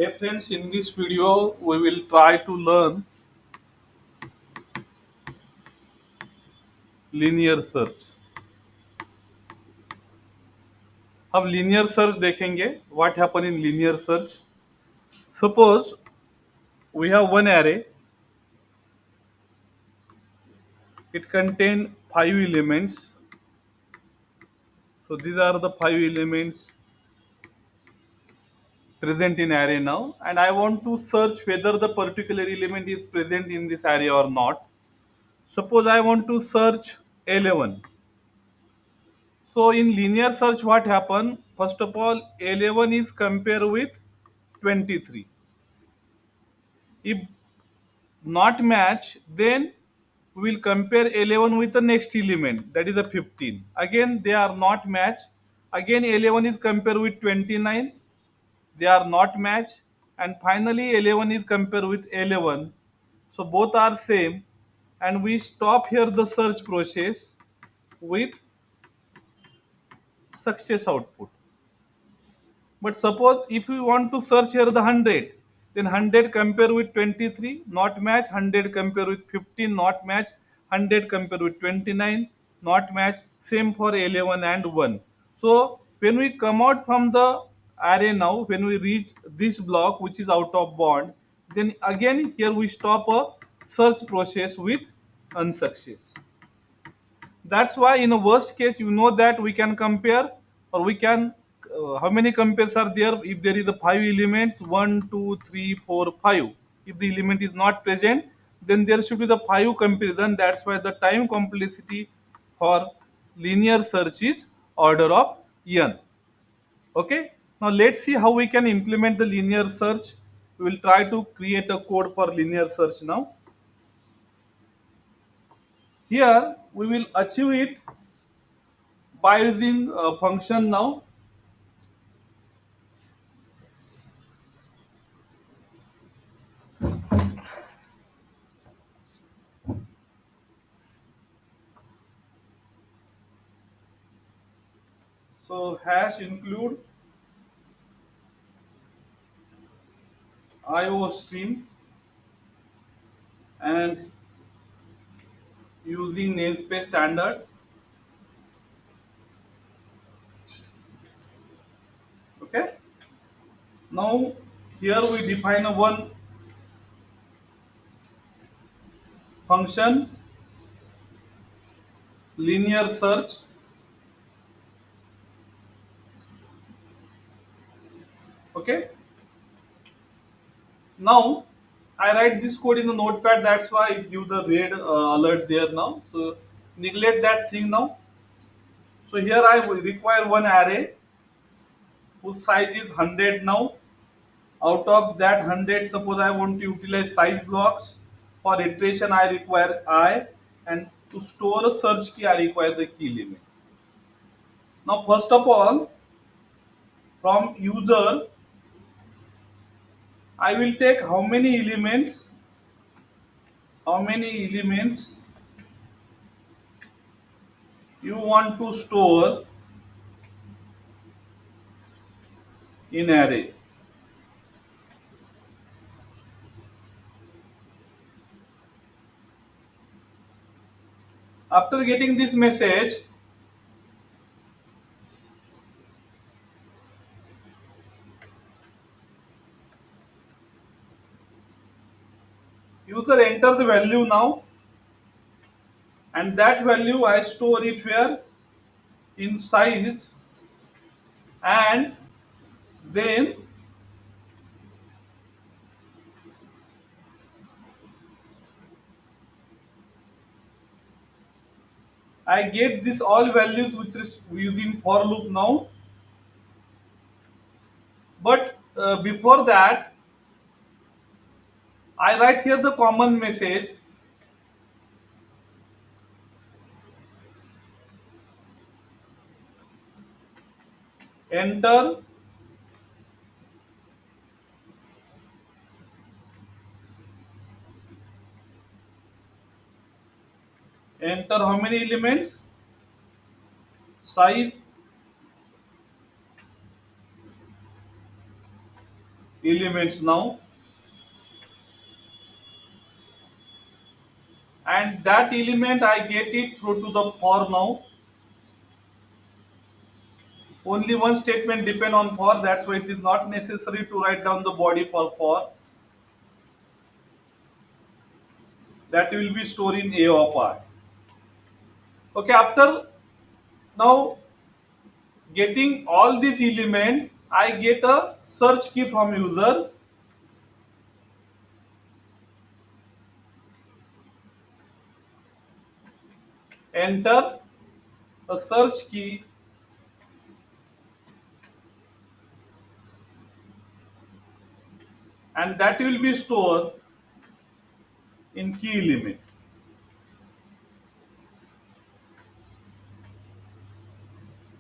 Hey friends, in this video we will try to learn linear search. अब linear search देखेंगे. What happen in linear search? Suppose we have one array. It contain 5 elements. So these are the 5 elements present in array now, and I want to search whether the particular element is present in this array or not. Suppose I want to search 11. So in linear search, what happen? First of all, 11 is compared with 23. If not match, then we will compare 11 with the next element, that is a 15. Again, they are not match. Again, 11 is compared with 29. They are not match. And finally, 11 is compared with 11. So both are same. And we stop here the search process with success output. But suppose if we want to search here the 100, then 100 compare with 23, not match. 100 compare with 15, not match. 100 compare with 29, not match. Same for 11 and 1. So when we come out from the array now, when we reach this block which is out of bound, then again here we stop a search process with unsuccess. That's why in a worst case, you know that we can compare, or we can how many compares are there? If there is a 5 elements, one, two, three, four, five. If the element is not present, then there should be the 5 comparison. That's why the time complexity for linear search is order of n. Okay. Now let's see how we can implement the linear search. We will try to create a code for linear search now. Here we will achieve it by using a function now. So hash include IO stream and using namespace standard. Okay. Now here we define a one function linear search. Okay. Now I write this code in the notepad. That's why I give the red alert there now. So neglect that thing now. So here I will require one array whose size is 100 now. Out of that 100, suppose I want to utilize size blocks. For iteration, I require I, and to store a search key, I require the key limit. Now, first of all, from user, I will take how many elements you want to store in array. After getting this message, user enter the value now, and that value I store it where in size, and then I get this all values which is using for loop now. But before that, I write here the common message. Enter enter how many elements? Size elements now, and that element I get it through to the for now. Only one statement depend on for, that's why it is not necessary to write down the body for. That will be stored in A of I. Okay, after now getting all these element, I get a search key from user. Enter a search key, and that will be stored in key element.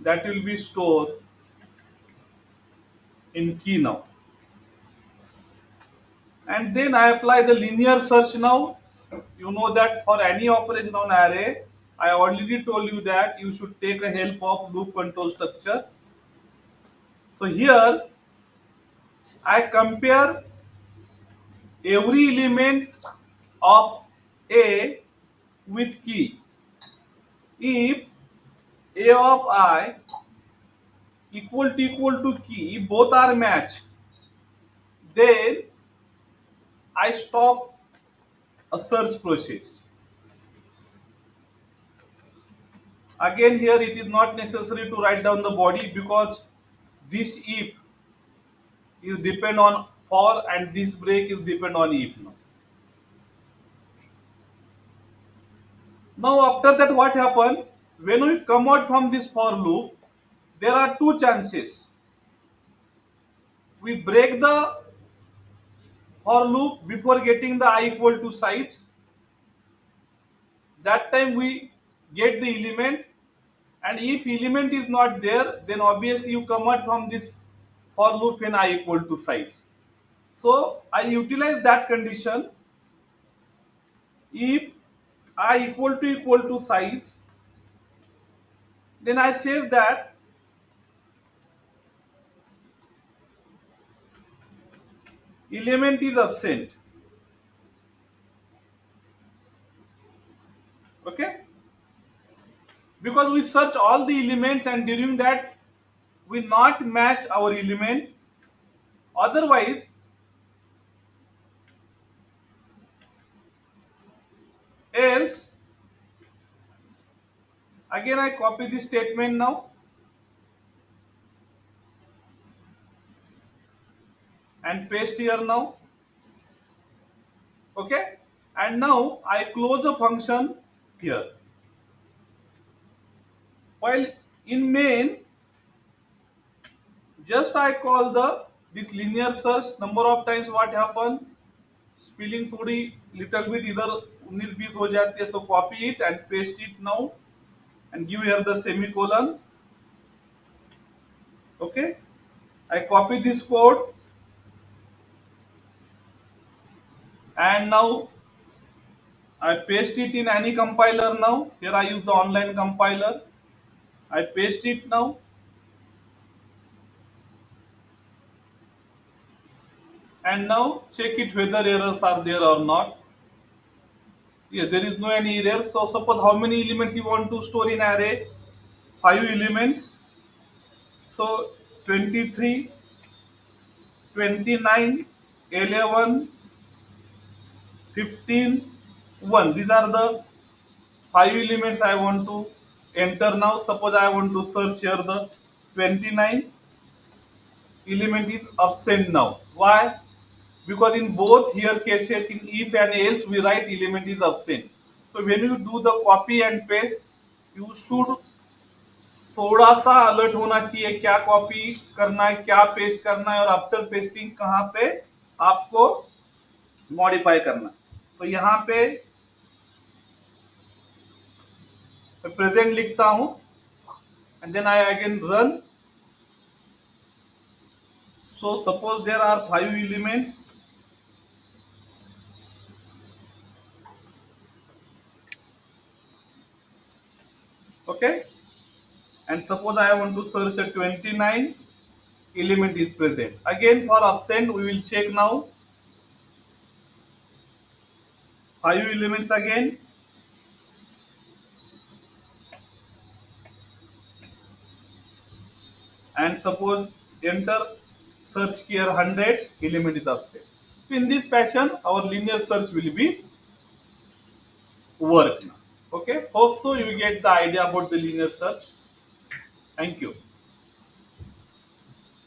That will be stored in key now. And then I apply the linear search now. You know that for any operation on array, I already told you that you should take a help of loop control structure. So here I compare every element of A with key. If A of I equal to key, both are matched, then I stop a search process. Again here it is not necessary to write down the body, because this if is depend on for and this break is depend on if now. Now after that what happen? When we come out from this for loop, there are two chances. We break the for loop before getting the I equal to size. That time we get the element, and if element is not there, then obviously you come out from this for loop when I equal to size. So I utilize that condition. If I equal to size, then I say that element is absent. Okay, because we search all the elements and during that we not match our element. Otherwise, else, again I copy this statement now and paste here now. Okay, and now I close a function here. While in main, just I call the this linear search number of times. What happen, spelling थोड़ी little bit इधर 19-20 हो जाती है, सो copy it and paste it now and give here the semicolon. Okay, I copy this code and now I paste it in any compiler now. Here I use the online compiler. I paste it now and now check it whether errors are there or not. Yes, there is no any error. So suppose how many elements you want to store in array? 5 elements. So 23, 29, 11, 15, 1. These are the 5 elements I want to enter now. Suppose I want to search here the 29 element is absent now. Why? Because in both here cases, in if and else, we write element is absent. So when you do the copy and paste, you should थोड़ा सा alert होना चाहिए, क्या copy करना है, क्या paste करना है, और आफ्टर पेस्टिंग कहाँ पे आपको मॉडिफाई करना. तो यहाँ पे प्रेजेंट लिखता हूं and then I again run. So suppose there are 5 elements. Okay, and suppose I want to search a 29 element is present. Again for absent we will check now 5 elements again, and suppose enter search here 100 element is absent. So in this fashion our linear search will be work now. Okay, hope so you get the idea about the linear search. Thank you.